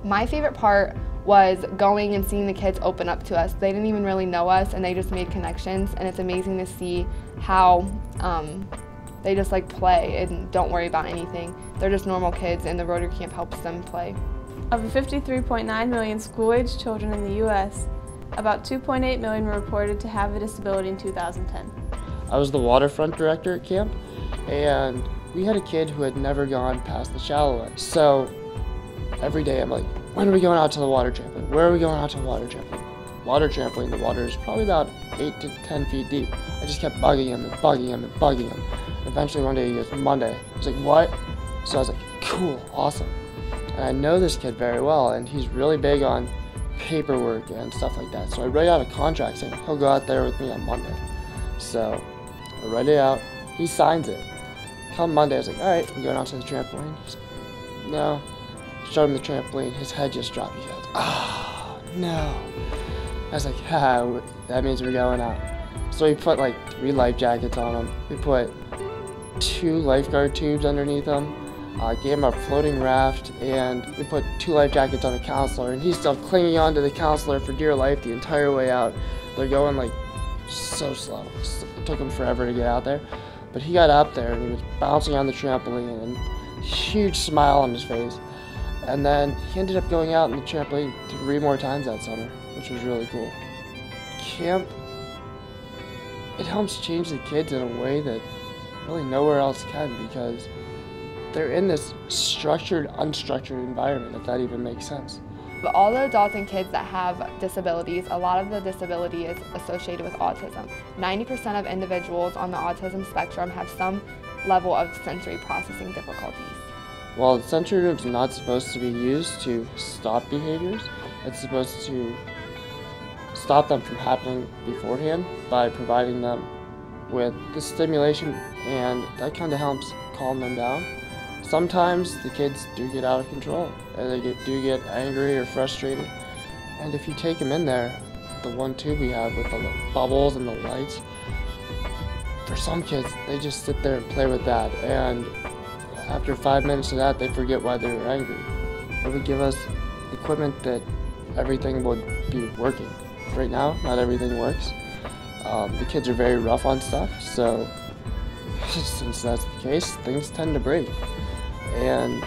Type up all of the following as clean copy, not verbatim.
My favorite part was going and seeing the kids open up to us. They didn't even really know us, and they just made connections, and it's amazing to see how they just like play and don't worry about anything. They're just normal kids, and the Rotary Camp helps them play. Of the 53.9 million school-aged children in the U.S., about 2.8 million were reported to have a disability in 2010. I was the waterfront director at camp, and we had a kid who had never gone past the shallow end. So every day I'm like, when are we going out to the water trampoline? Where are we going out to the water trampoline? Water trampoline, the water is probably about 8 to 10 feet deep. I just kept bugging him and bugging him and bugging him. Eventually one day he goes, Monday. I was like, what? So I was like, cool, awesome. And I know this kid very well, and he's really big on paperwork and stuff like that. So I write out a contract saying he'll go out there with me on Monday. So I write it out, he signs it. Come Monday, I was like, all right, I'm going out to the trampoline. He's like, no. Showed him the trampoline, his head just dropped. He goes, oh, no. I was like, ha, that means we're going out. So we put like 3 life jackets on him. We put 2 lifeguard tubes underneath him. Gave him a floating raft, and we put 2 life jackets on the counselor, and he's still clinging on to the counselor for dear life the entire way out. They're going like so slow. It took him forever to get out there. But he got up there and he was bouncing on the trampoline and huge smile on his face. And then he ended up going out on the trampoline 3 more times that summer, which was really cool. Camp, it helps change the kids in a way that really nowhere else can, because they're in this structured, unstructured environment, if that even makes sense. But all the adults and kids that have disabilities, a lot of the disability is associated with autism. 90% of individuals on the autism spectrum have some level of sensory processing difficulties. Well, the sensory room's not supposed to be used to stop behaviors. It's supposed to stop them from happening beforehand by providing them with the stimulation, and that kind of helps calm them down. Sometimes the kids do get out of control, and they do get angry or frustrated. And if you take them in there, the one tube we have with the bubbles and the lights, for some kids, they just sit there and play with that. And after 5 minutes of that, they forget why they were angry. It would give us equipment that everything would be working. Right now, not everything works. The kids are very rough on stuff, so since that's the case, things tend to break. And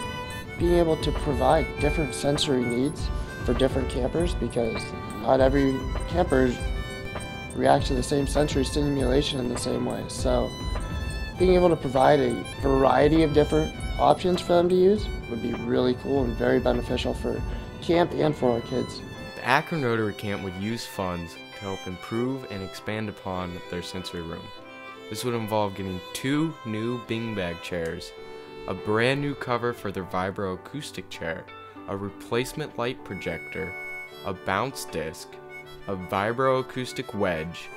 being able to provide different sensory needs for different campers, because not every camper reacts to the same sensory stimulation in the same way. So being able to provide a variety of different options for them to use would be really cool and very beneficial for camp and for our kids. The Akron Rotary Camp would use funds to help improve and expand upon their sensory room. This would involve getting 2 new beanbag chairs, a brand new cover for their vibroacoustic chair, a replacement light projector, a bounce disc, a vibroacoustic wedge,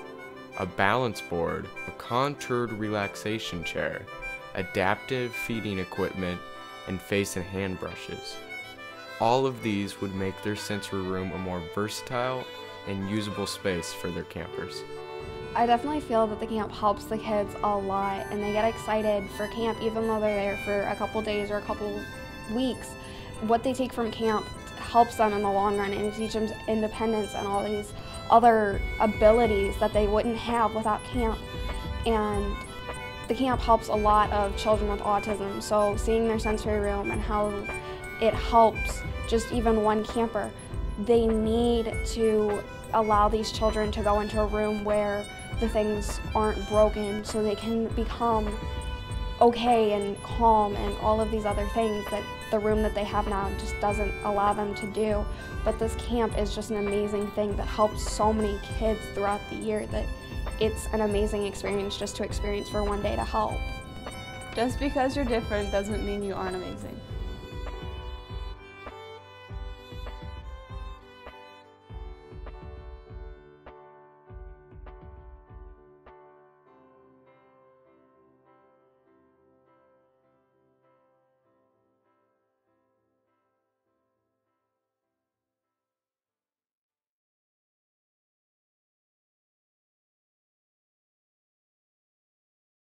a balance board, a contoured relaxation chair, adaptive feeding equipment, and face and hand brushes. All of these would make their sensory room a more versatile and usable space for their campers. I definitely feel that the camp helps the kids a lot, and they get excited for camp even though they're there for a couple days or a couple weeks. What they take from camp helps them in the long run, and it teaches them independence and all these other abilities that they wouldn't have without camp. And the camp helps a lot of children with autism, so seeing their sensory room and how it helps just even one camper. They need to allow these children to go into a room where the things aren't broken, so they can become okay and calm and all of these other things that the room that they have now just doesn't allow them to do. But this camp is just an amazing thing that helps so many kids throughout the year that it's an amazing experience just to experience for one day to help. Just because you're different doesn't mean you aren't amazing.